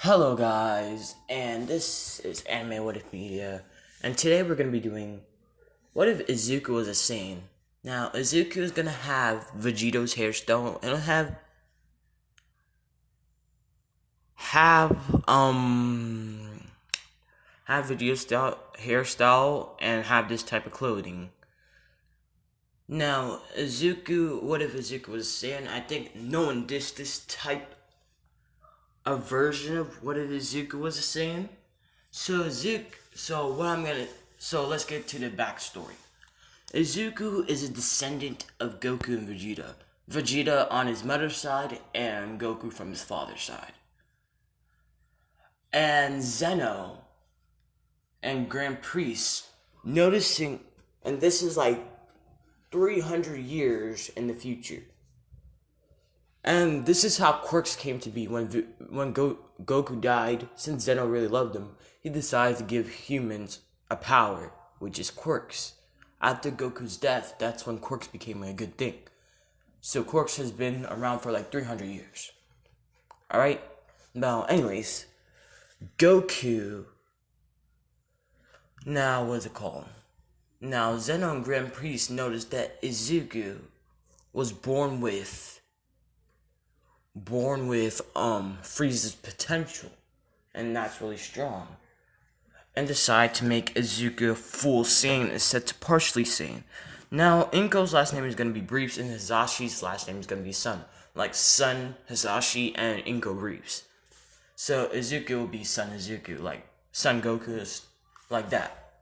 Hello guys, and this is Anime What If Media, and today we're going to be doing What If Izuku was a Saiyan? Now, Izuku is going to have Vegito's hairstyle, and it'll have Vegito's hairstyle, and have this type of clothing. Now, what if Izuku was a Saiyan? I think no one dissed this type a version of what if Izuku was a Saiyan. So let's get to the backstory. Izuku is a descendant of Goku and Vegeta. Vegeta on his mother's side and Goku from his father's side. And Zeno and Grand Priest noticing, and this is like 300 years in the future. And this is how quirks came to be. When Goku died, since Zeno really loved him, he decided to give humans a power, which is quirks. After Goku's death, that's when quirks became a good thing. So quirks has been around for like 300 years. Alright? Now, anyways, Goku. Now, what's it called? Now, Zeno and Grand Priest noticed that Izuku was born with Frieza's potential, and that's really strong, and decide to make Izuku a full Saiyan instead to partially Saiyan. Now, Inko's last name is going to be Briefs, and Hisashi's last name is going to be Sun, like Sun Hisashi and Inko Briefs. So Izuku will be Sun Izuku, like Son Goku is like that.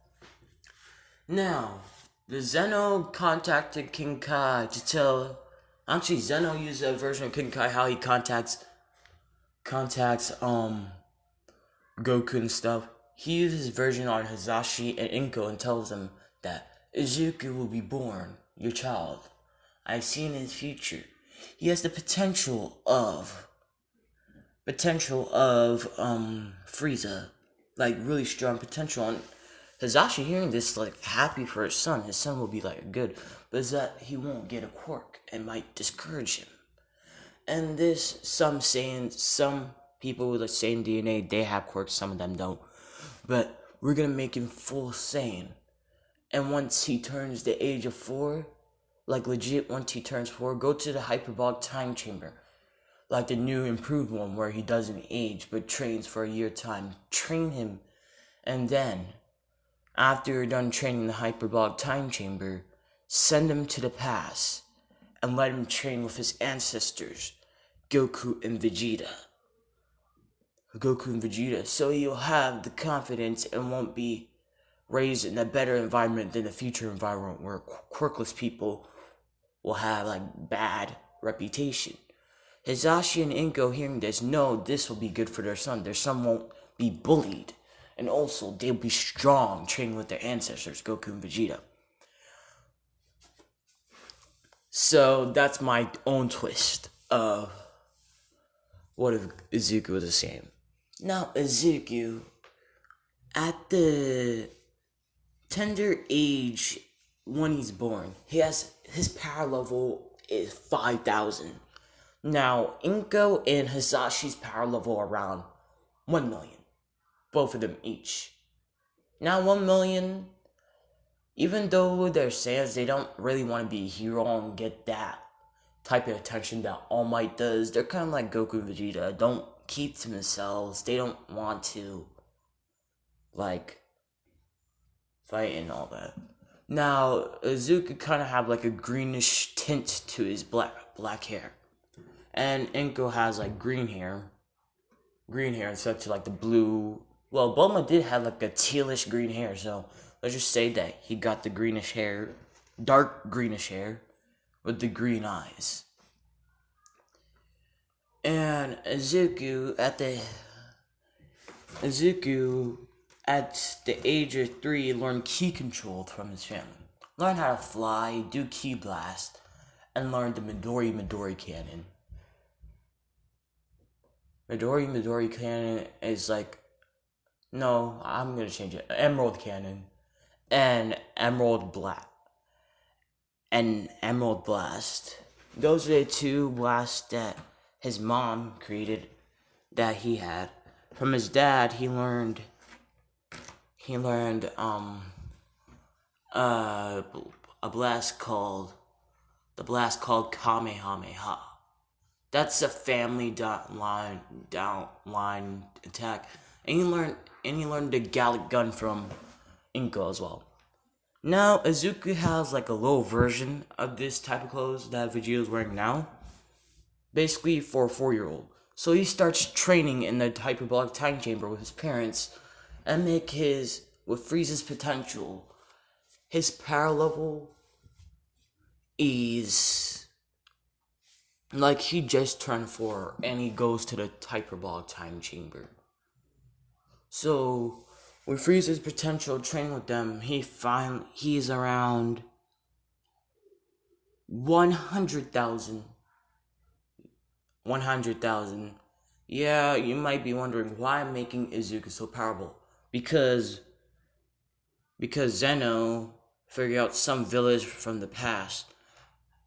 Now, the Zeno contacted King Kai to tell. Actually, Zeno used a version of King Kai how he contacts Goku and stuff. He uses his version on Hisashi and Inko and tells them that Izuku will be born, your child. I've seen his future. He has the potential of Frieza, like really strong potential. And Hisashi hearing this, like happy for his son. His son will be like good, but is that he won't get a quirk and might discourage him. And this, some people with the same DNA, they have quirks, some of them don't. But we're gonna make him full Saiyan. And once he turns the age of 4, like legit, once he turns 4, go to the hyperbolic time chamber. Like the new improved one where he doesn't age but trains for a year time. Train him, and then after you're done training the hyperbolic time chamber, send him to the past and let him train with his ancestors, Goku and Vegeta. So you'll have the confidence and won't be raised in a better environment than the future environment where quirkless people will have like bad reputation. Hisashi and Inko hearing this know this will be good for their son. Their son won't be bullied. And also, they'll be strong, training with their ancestors, Goku and Vegeta. So, that's my own twist of what if Izuku was the same. Now, Izuku, at the tender age when he's born, his power level is 5,000. Now, Inko and Hisashi's power level are around 1 million. Both of them each. Now 1 million, even though they're Saiyans, they don't really want to be a hero and get that type of attention that All Might does. They're kind of like Goku and Vegeta. Don't keep to themselves. They don't want to, like, fight and all that. Now, Izuku kind of have like a greenish tint to his black hair. And Inko has like green hair instead to like the blue. Well, Bulma did have like a tealish green hair, so let's just say that he got the greenish hair, dark greenish hair, with the green eyes. And Izuku at the age of 3 learned ki control from his family. Learned how to fly, do ki blast, and learned the Midori cannon. Midori cannon is like, no, I'm gonna change it. Emerald cannon and Emerald Blast. Those are the two blasts that his mom created that he had. from his dad, he learned uh a blast called Kamehameha. That's a family down line attack, and he learned the Gallic gun from Inko as well. Now Izuku has like a low version of this type of clothes that Vegeta's wearing now, basically for a 4-year-old. So he starts training in the hyperbolic time chamber with his parents, and with Frieza's potential. His power level is like he just turned 4 and he goes to the hyperbolic time chamber. So with Frieza's potential training with them, he's around 100,000. 100,000. Yeah, you might be wondering why I'm making Izuku so powerful. Because Zeno figured out some village from the past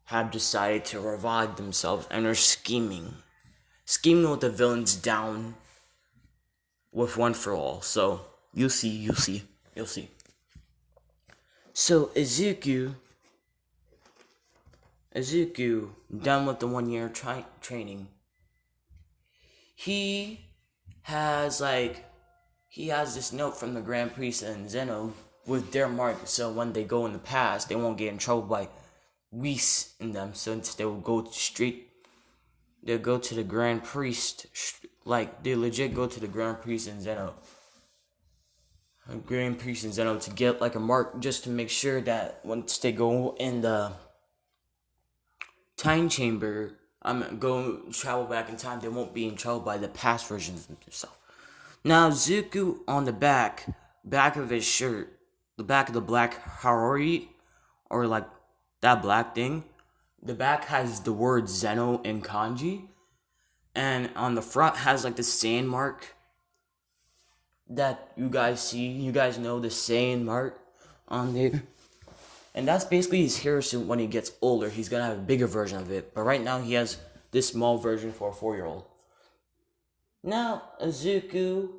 have decided to revive themselves and are scheming with the villains down with one for all. So you'll see. So Izuku, done with the 1 year training. He has this note from the Grand Priest and Zeno with their mark, so when they go in the past, they won't get in trouble by Whis in them. So instead, they'll go to the Grand Priest, like they legit go to the Grand Priest and Zeno. To get like a mark just to make sure that once they go in the time chamber, travel back in time, they won't be in trouble by the past versions of themselves. Now Zuku on the back of his shirt, the back of the black Harori, or like that black thing, the back has the word Zeno in kanji, and on the front has like the sand mark that you guys see. You guys know the sand mark on there. And that's basically his hero suit when he gets older. He's gonna have a bigger version of it. But right now he has this small version for a 4-year-old. Now, Izuku,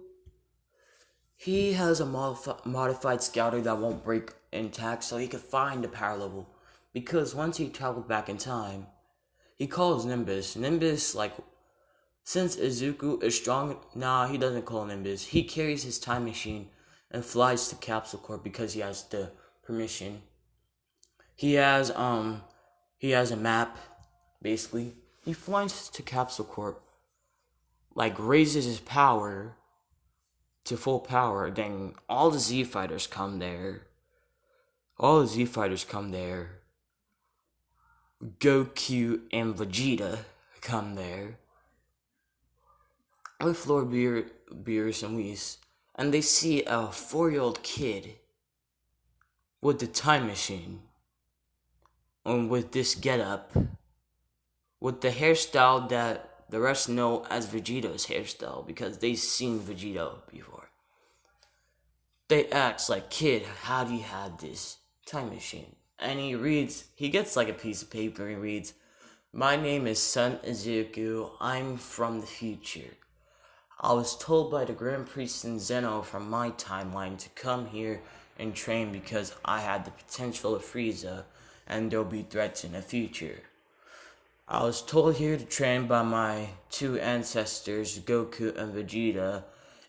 he has a modified scouter that won't break intact, so he can find the power level. Because once he traveled back in time, he calls Nimbus. Since Izuku is strong, he doesn't call Nimbus. He carries his time machine and flies to Capsule Corp because he has the permission. He has a map, basically. He flies to Capsule Corp, raises his power to full power, then all the Z Fighters come there. Goku and Vegeta come there. With Lord Beerus and Whis, and they see a 4-year-old kid with the time machine, and with this getup, with the hairstyle that the rest know as Vegeta's hairstyle because they've seen Vegeta before. They ask kid, how do you have this time machine? And he gets a piece of paper and reads, my name is Son Izuku, I'm from the future. I was told by the Grand Priest and Zeno from my timeline to come here and train because I had the potential of Frieza and there'll be threats in the future. I was told here to train by my 2 ancestors, Goku and Vegeta,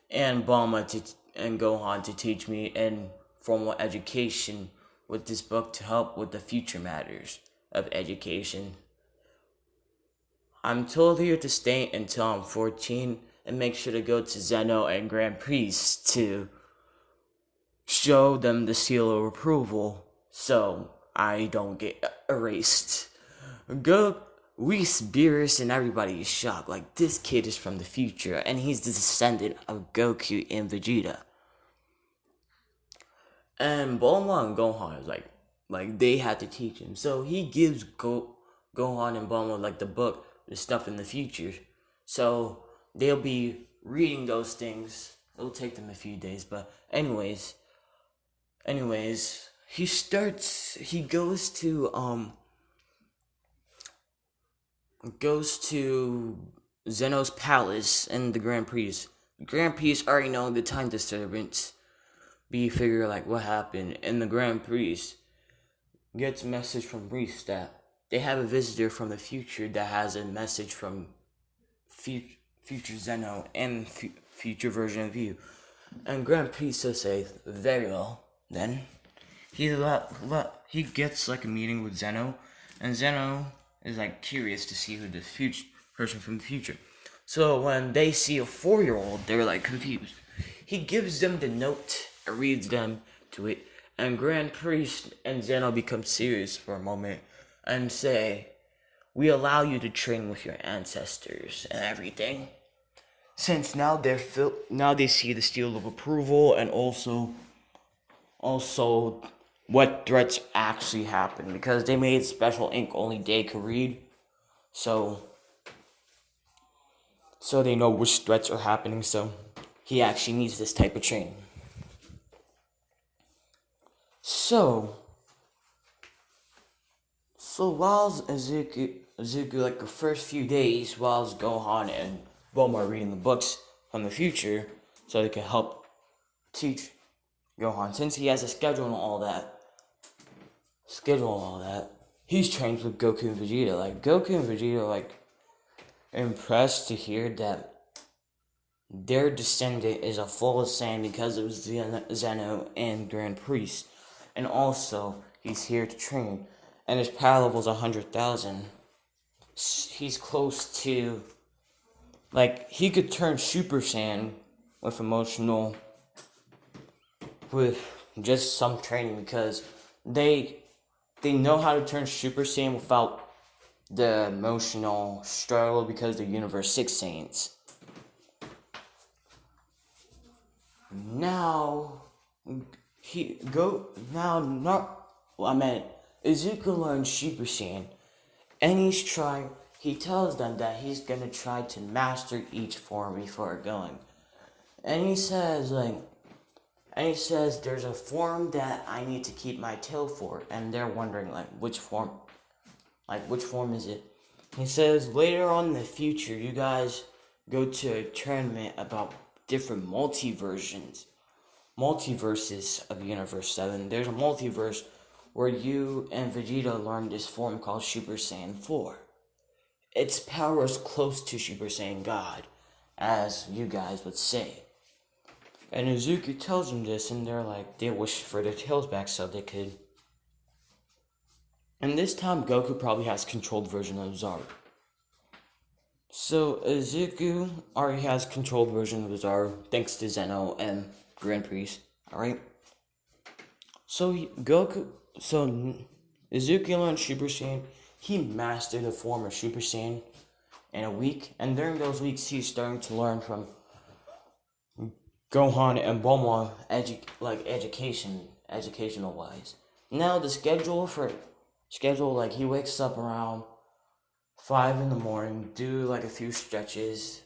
and Bulma and Gohan to teach me in formal education with this book to help with the future matters of education. I'm told here to stay until I'm 14 and make sure to go to Zeno and Grand Priest to show them the seal of approval so I don't get erased. Whis, Beerus, and everybody is shocked. This kid is from the future and he's the descendant of Goku and Vegeta. And Bulma and Gohan is they had to teach him. So he gives Gohan and Bulma the book, the stuff in the future. So they'll be reading those things. It'll take them a few days, but anyways, he goes to Zeno's palace and the Grand Priest Grand Priest already know the time disturbance. But you figure like what happened, and the Grand Priest gets a message from Reese that they have a visitor from the future that has a message from future Zeno and future version of you. And Grand Priest will say, very well, then. He gets like a meeting with Zeno, and Zeno is like curious to see who the future person from the future. So when they see a 4-year-old, they're like confused. He gives them the note and reads them to it, and Grand Priest and Zeno become serious for a moment and say, we allow you to train with your ancestors and everything. Since now now they see the seal of approval, and also what threats actually happen, because they made special ink only they could read, so they know which threats are happening. So he actually needs this type of training. So while Izuku, like the first few days, while Gohan and Bulma are reading the books from the future, so they can help teach Gohan, since he has a schedule and all that, he's trained with Goku and Vegeta. Like, Goku and Vegeta are, like, impressed to hear that their descendant is a full Saiyan because of Zeno and Grand Priest. And also, he's here to train. And his power level is 100,000. He's close to, like, he could turn Super Saiyan with just some training, because they know how to turn Super Saiyan without the emotional struggle, because they're Universe 6 Saiyans. Izuku learned Super Saiyan, and he tells them that he's gonna try to master each form before going. And he says, there's a form that I need to keep my tail for, and they're wondering, which form is it? He says, later on in the future, you guys go to a tournament about different multiverses of Universe 7. There's a multiverse where you and Vegeta learn this form called Super Saiyan 4. Its power is close to Super Saiyan God, as you guys would say. And Izuku tells them this, and they wish for their tails back so they could. And this time, Goku probably has controlled version of Zaru. So Izuku already has controlled version of Zaru, thanks to Zeno and Grand Priest. Alright? So Izuku learned Super Saiyan. He mastered the form of Super Saiyan in a week, and during those weeks, he's starting to learn from Gohan and Bulma, educational wise. Now the schedule, he wakes up around 5 in the morning, do a few stretches,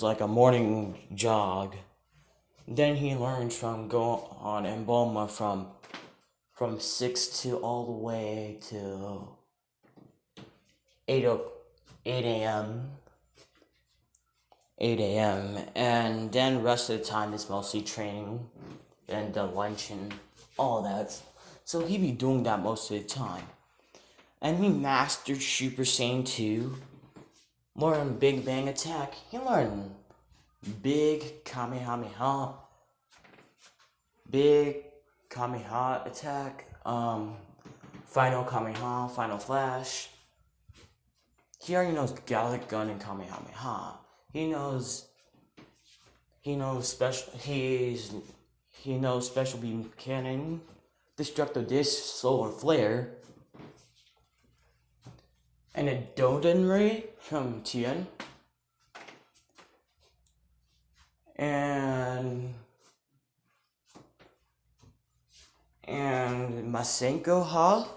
like a morning jog. Then he learns from Gohan and Bulma from 6 to all the way to 8 a.m. And then rest of the time is mostly training and the lunch and all that. So he be doing that most of the time. And he mastered Super Saiyan 2, learned Big Bang Attack. He learned Big Kamehameha Attack, Final Kamehameha, Final Flash. He already knows Galactic Gun and Kamehameha. He knows Special Beam Cannon, Destructo Disc, Solar Flare, and a Doden Ray from Tien. And Masenko Ha.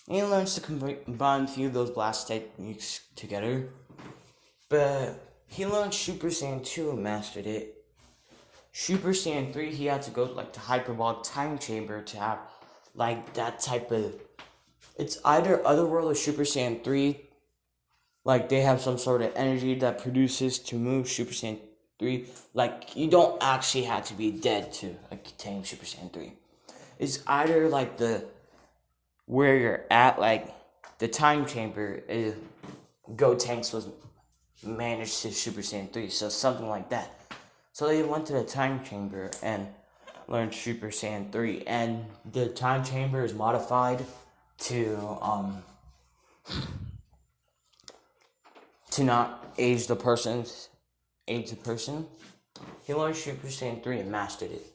He learns to combine a few of those blast techniques together. But he learned Super Saiyan 2 and mastered it. Super Saiyan 3, he had to go to the hyperbolic time chamber to have that type of. It's either Otherworld or Super Saiyan 3 Like, they have some sort of energy that produces to move Super Saiyan 3. Like, you don't actually have to be dead to attain Super Saiyan 3. It's either like where you're at, like the time chamber is Gotenks was managed to Super Saiyan 3, so something like that. So they went to the time chamber and learned Super Saiyan 3, and the time chamber is modified to not age the person. He learned Super Saiyan 3 and mastered it.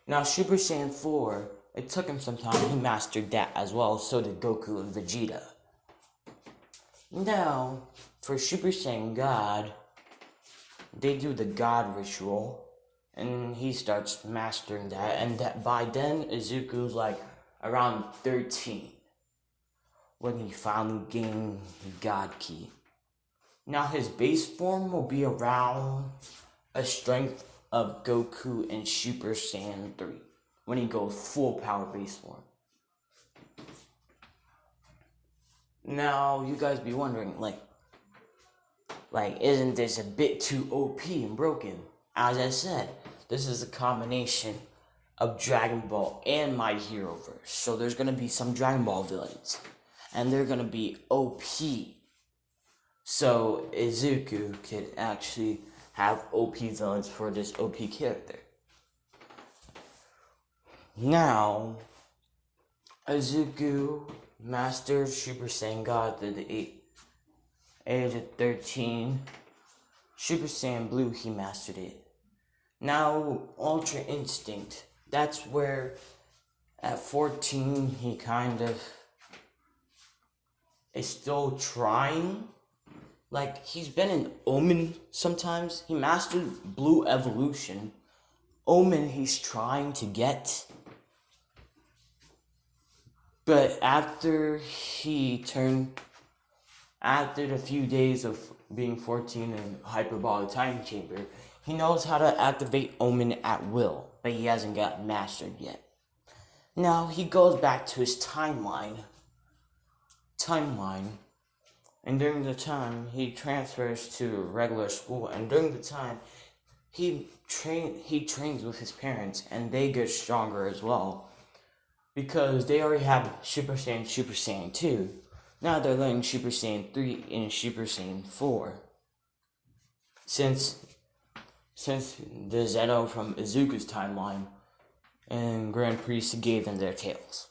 Now Super Saiyan 4, it took him some time. He mastered that as well. So did Goku and Vegeta. Now, for Super Saiyan God, they do the God ritual, and he starts mastering that. And that by then, Izuku's like around 13 when he finally gained God Ki. Now his base form will be around a strength of Goku and Super Saiyan 3 when he goes full power base form. Now you guys be wondering, like isn't this a bit too OP and broken? As I said, this is a combination of Dragon Ball and My Heroverse. So there's gonna be some Dragon Ball villains, and they're gonna be OP. So Izuku could actually have OP villains for this OP character. Now, Izuku mastered Super Saiyan God at the age of 13. Super Saiyan Blue, he mastered it. Now, Ultra Instinct. That's where, at 14, he kind of is still trying. Like, he's been in Omen sometimes. He mastered Blue Evolution. Omen, he's trying to get. But after the few days of being 14 in Hyperbolic Time Chamber, he knows how to activate Omen at will, but he hasn't got mastered yet. Now, he goes back to his timeline, and during the time, he transfers to regular school, and during the time, he trains with his parents, and they get stronger as well, because they already have Super Saiyan 2. Now they're learning Super Saiyan 3 and Super Saiyan 4. Since the Zeno from Izuku's timeline and Grand Priest gave them their tails.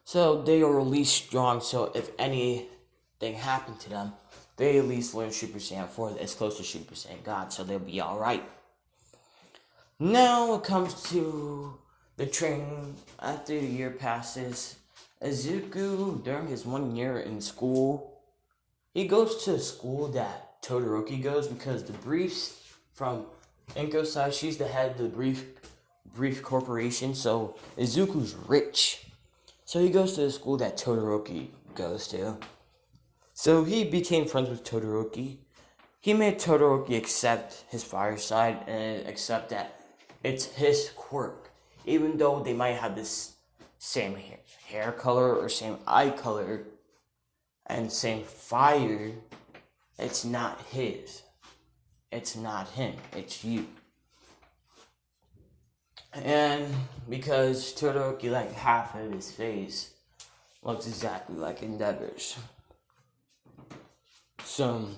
So they are at least strong, so if anything happened to them, they at least learn Super Saiyan 4 as close to Super Saiyan God, so they'll be alright. Now it comes to the training. After the year passes, Izuku, during his 1 year in school, he goes to a school that Todoroki goes, because the briefs from Inko's side, she's the head of the brief corporation, so Izuku's rich. So he goes to the school that Todoroki goes to. So he became friends with Todoroki. He made Todoroki accept his fire side and accept that it's his quirk. Even though they might have this same hair color or same eye color and same fire, it's not his. It's not him. It's you. And because Todoroki, like half of his face looks exactly like Endeavor's. So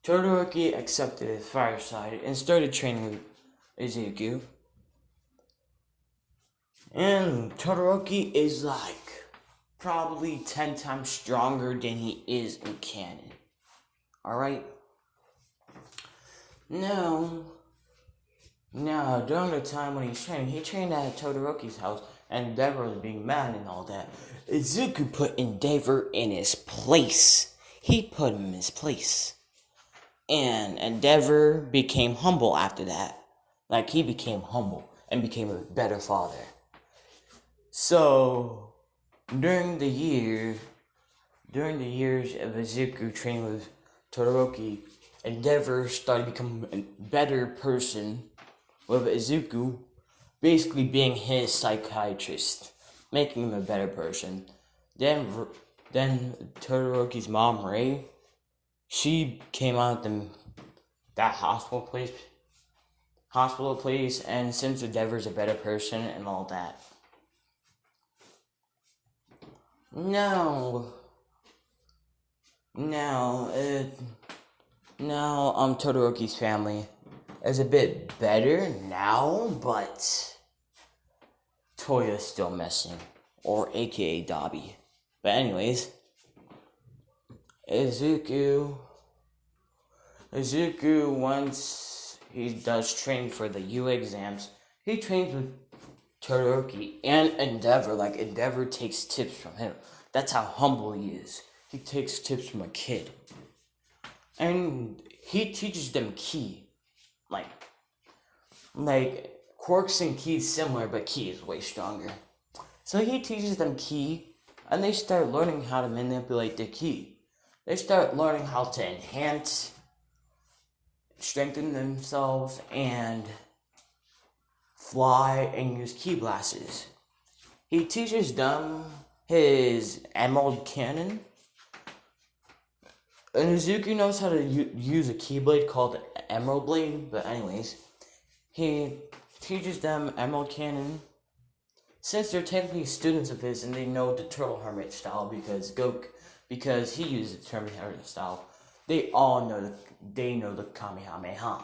Todoroki accepted his fire side and started training with Izuku. And Todoroki is like probably 10 times stronger than he is in canon. Alright? Now, during the time when he's training, he trained at Todoroki's house, and Endeavor was being mad and all that. Izuku put Endeavor in his place. He put him in his place. And Endeavor became humble after that. Like, he became humble and became a better father. So, during the years of Izuku training with Todoroki, Endeavor started becoming a better person, with Izuku basically being his psychiatrist, making him a better person. Then Todoroki's mom, Rei, she came out of that hospital place, and since Endeavor's a better person and all that. Now, now, Todoroki's family is a bit better now, but Toya's still missing, or aka Dabi. But anyways, Izuku, once he does train for the U exams, he trains with Todoroki and Endeavor. Like, Endeavor takes tips from him. That's how humble he is. He takes tips from a kid. And he teaches them ki. Like quirks and ki is similar, but ki is way stronger. So he teaches them ki, and they start learning how to manipulate the ki. They start learning how to enhance, strengthen themselves, and fly and use ki blasters. He teaches them his emerald cannon. And Izuku knows how to use a keyblade called Emerald Blade, but anyways, he teaches them Emerald Cannon. Since they're technically students of his and they know the Turtle Hermit style because he uses the Turtle Hermit style, they all know the Kamehameha.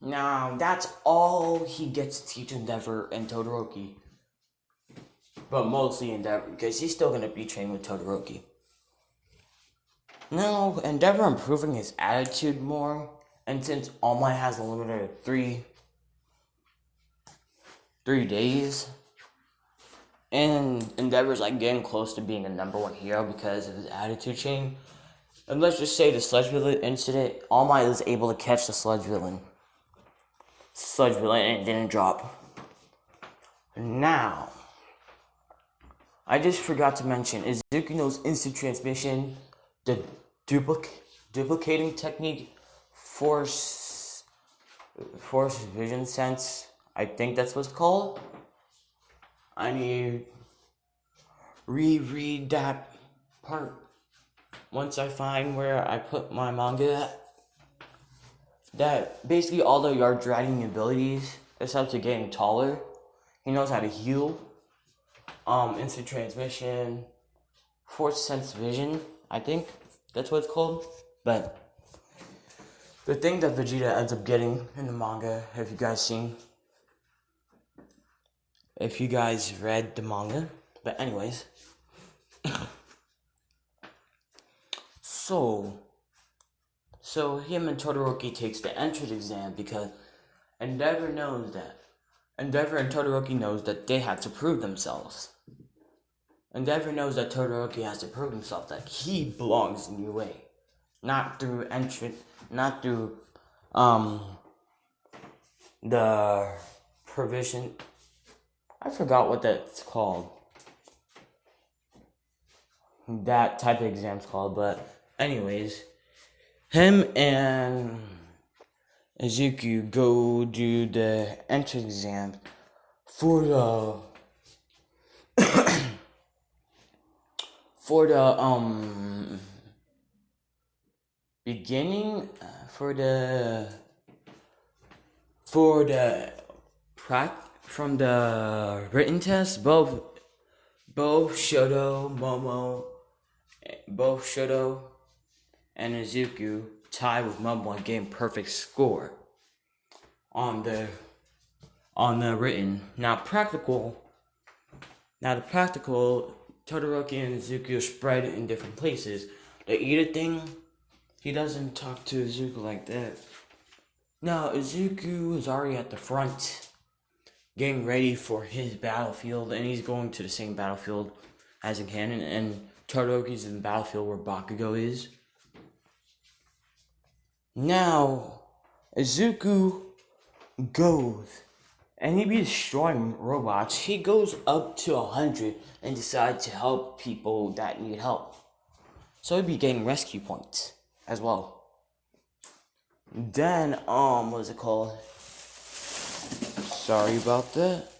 Now, that's all he gets to teach Endeavor and Todoroki. But mostly Endeavor, because he's still going to be trained with Todoroki. Now, Endeavor improving his attitude more, and since All Might has a limit of 3 days, and Endeavor's like getting close to being a #1 hero because of his attitude change. And let's just say the Sludge Villain incident, All Might was able to catch the Sludge Villain and it didn't drop. Now, I just forgot to mention, Izuku knows instant transmission, the duplicating technique, force vision sense, I think that's what it's called. I need to reread that part once I find where I put my manga at. That basically all the yard dragging abilities, except to getting taller. He knows how to heal. Instant transmission, force sense vision, I think that's what it's called. But the thing that Vegeta ends up getting in the manga, if you guys read the manga, but anyways, so him and Todoroki takes the entrance exam because Endeavor and Todoroki knows that they have to prove themselves. Endeavor knows that Todoroki has to prove himself that he belongs in UA, not through the provision. I forgot what that's called. That type of exam's called, but anyways, him and Izuku go do the entrance exam for the beginning from the written test. Both Shoto and Izuku tied with Momo and getting perfect score on the written. Now the practical, Todoroki and Izuku are spread in different places. The Ida thing, he doesn't talk to Izuku like that. Now Izuku is already at the front, getting ready for his battlefield, and he's going to the same battlefield as in canon, and Todoroki's in the battlefield where Bakugo is. Now, Izuku goes, and he be destroying robots. He goes up to 100 and decides to help people that need help. So he'd be getting rescue points as well. Then, what is it called? Sorry about that.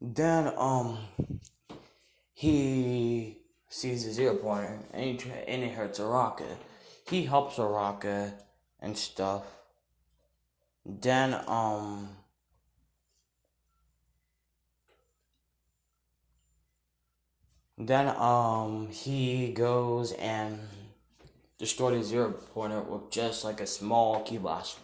Then, he sees the zero pointer and it hurts Araka. He helps Araka and stuff. Then he goes and destroys the zero pointer with just like a small key blast.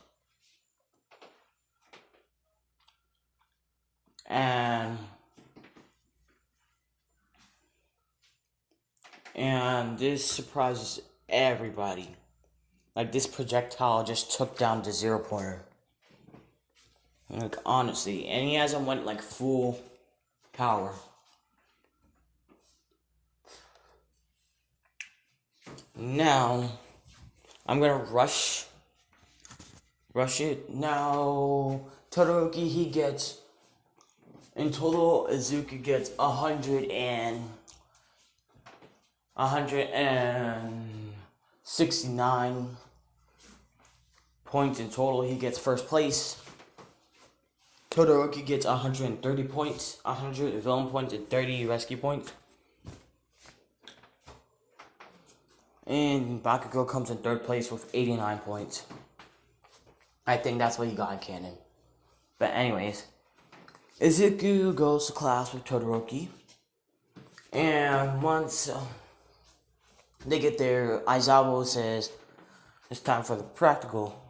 And this surprises everybody. Like, this projectile just took down the zero pointer. Like, honestly. And he hasn't went like full power. Now, I'm gonna rush it. Now, Todoroki, he gets, in total, Izuku gets 169 points in total. He gets first place. Todoroki gets 130 points, 100 villain points, and 30 rescue points. And Bakugo comes in third place with 89 points. I think that's what he got in canon. But anyways, Izuku goes to class with Todoroki. And once they get there, Aizawa says, it's time for the practical.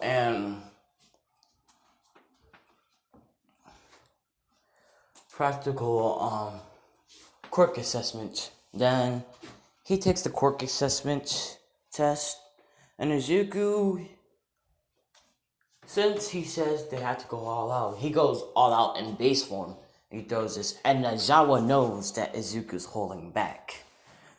And quirk assessment. Then he takes the quirk assessment test, and Izuku, since he says they have to go all out, he goes all out in base form. He throws this, and Aizawa knows that Izuku's holding back.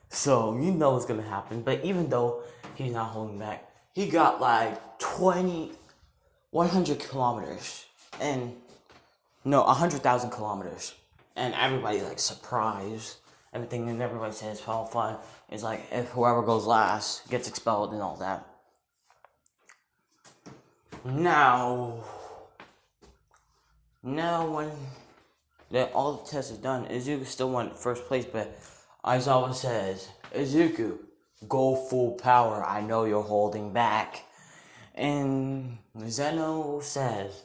So you know what's gonna happen. But even though he's not holding back, he got like 100 kilometers, and no, 100,000 kilometers, and everybody's like surprised. Everything, and everybody says how fun. It's like if whoever goes last gets expelled and all that. Now when all the tests is done, Izuku still won first place, but Aizawa says, Izuku, go full power. I know you're holding back. And Zeno says,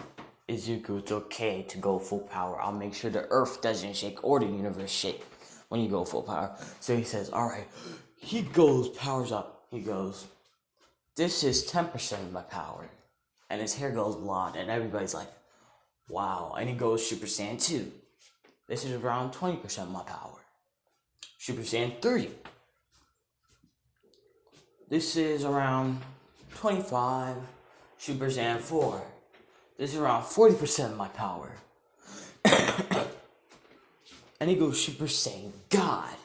Izuku, it's okay to go full power. I'll make sure the earth doesn't shake or the universe shake when you go full power. So he says, alright. He goes, powers up. He goes, this is 10% of my power. And his hair goes blonde, and everybody's like, wow. And he goes Super Saiyan 2. This is around 20% of my power. Super Saiyan 3. This is around 25. Super Saiyan 4. This is around 40% of my power. And he goes Super Saiyan God.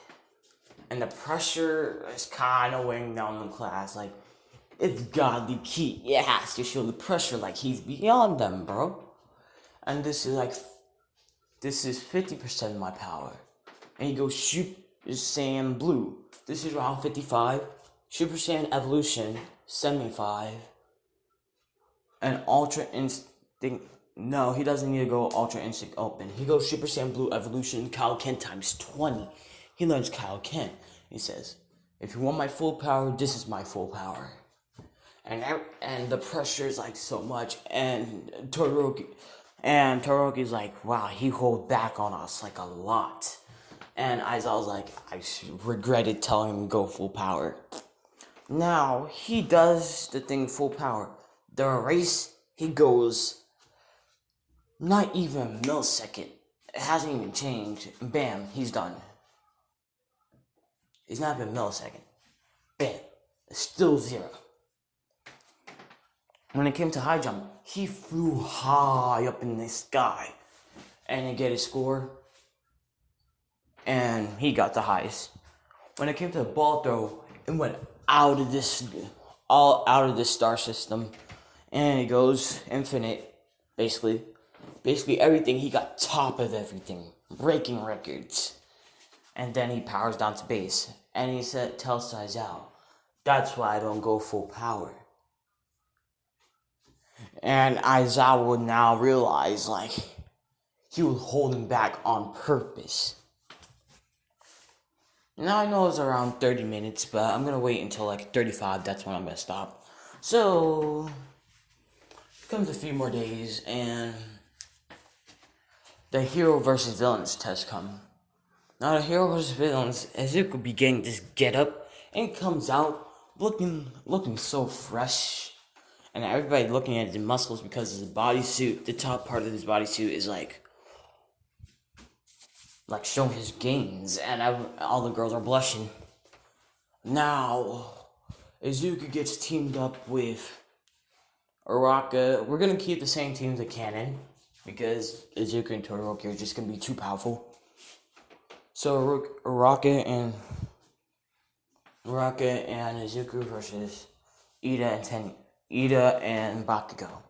And the pressure is kind of weighing down the class. Like, it's godly key. It has to show the pressure like he's beyond them, bro. And this is 50% of my power. And he goes Super Saiyan Blue. This is around 55. Super Saiyan Evolution, 75. And Ultra Instinct. No, he doesn't need to go Ultra Instinct Open. He goes Super Saiyan Blue Evolution Kaioken times 20. He learns Kaioken. He says, if you want my full power, this is my full power. And the pressure is like so much. And Todoroki's like, wow, he hold back on us like a lot. And Aizawa's like, I regretted telling him to go full power. Now, he does the thing full power. The race, he goes not even a millisecond. It hasn't even changed. Bam, he's done. It's not even a millisecond. Bam, it's still 0. When it came to high jump, he flew high up in the sky. And he get his score. And he got the highest. When it came to the ball throw, it went out of this star system. And it goes infinite, basically. Basically everything, he got top of everything. Breaking records. And then he powers down to base. And he tells Aizawa, that's why I don't go full power. And Aizawa would now realize, like, he would hold him back on purpose. Now I know it's around 30 minutes, but I'm gonna wait until like 35. That's when I'm gonna stop. So comes a few more days, and the hero versus villains test come. Now the hero versus villains, Izuku be getting this get up and comes out looking so fresh, and everybody looking at his muscles because his bodysuit, the top part of his bodysuit is like showing his gains, and all the girls are blushing. Now Izuku gets teamed up with Araka. We're gonna keep the same team as canon because Izuku and Todoroki are just gonna be too powerful. So Araka and Izuku versus Ida and Bakugo.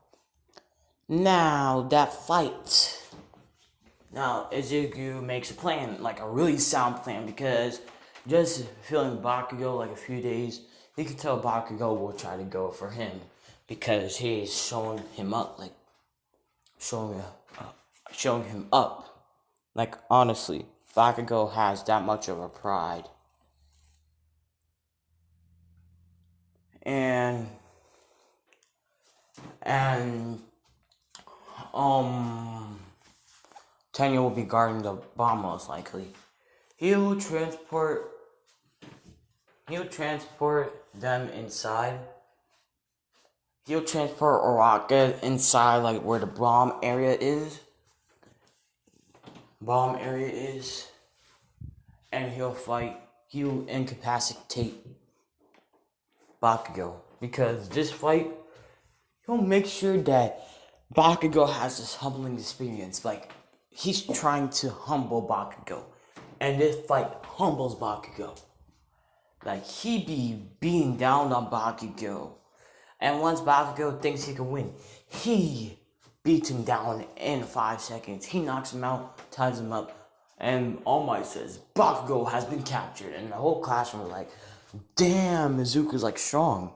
Now that fight. Now Izuku makes a plan, like a really sound plan, because just feeling Bakugo like a few days, he can tell Bakugo will try to go for him because he's showing him up, like showing him up. Like honestly, Bakugo has that much of a pride. And Tanya will be guarding the bomb most likely. He'll transport them inside. He'll transport Araka inside, like where the bomb area is. And he'll incapacitate Bakugo. Because this fight, he'll make sure that Bakugo has this humbling experience. Like, he's trying to humble Bakugo. And this fight humbles Bakugo. Like, he be beating down on Bakugo. And once Bakugo thinks he can win, he beats him down in 5 seconds. He knocks him out, ties him up, and All Might says, Bakugo has been captured. And the whole classroom was like, damn, Izuku's like strong.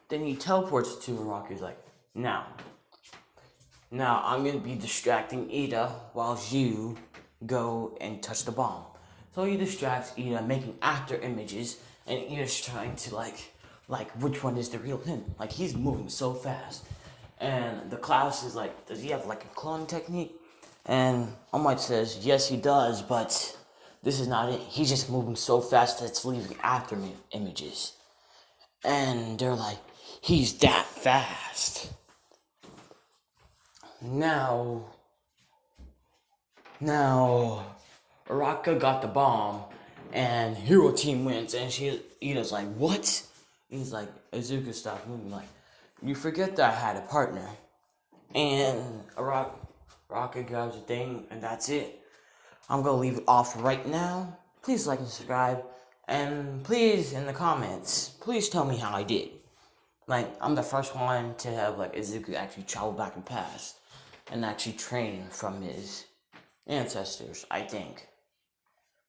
Then he teleports to Araki. He's like, now I'm gonna be distracting Ida while you go and touch the bomb. So he distracts Ida, making after images, and Ida's trying to like which one is the real him? Like, he's moving so fast. And the class is like, does he have like a clone technique? And All Might says, yes he does, but this is not it. He's just moving so fast that it's leaving after images. And they're like, he's that fast. Now, Araka got the bomb, and Hero Team wins, and Ida's like, what? He's like, Izuku stopped moving, like, you forget that I had a partner. And Araka grabs the thing, and that's it. I'm gonna leave it off right now. Please like and subscribe, and please, in the comments, please tell me how I did. Like, I'm the first one to have, like, Izuku actually travel back in the past and actually train from his ancestors, I think.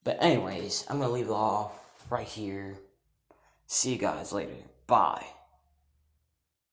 But anyways, I'm gonna leave it off right here. See you guys later. Bye.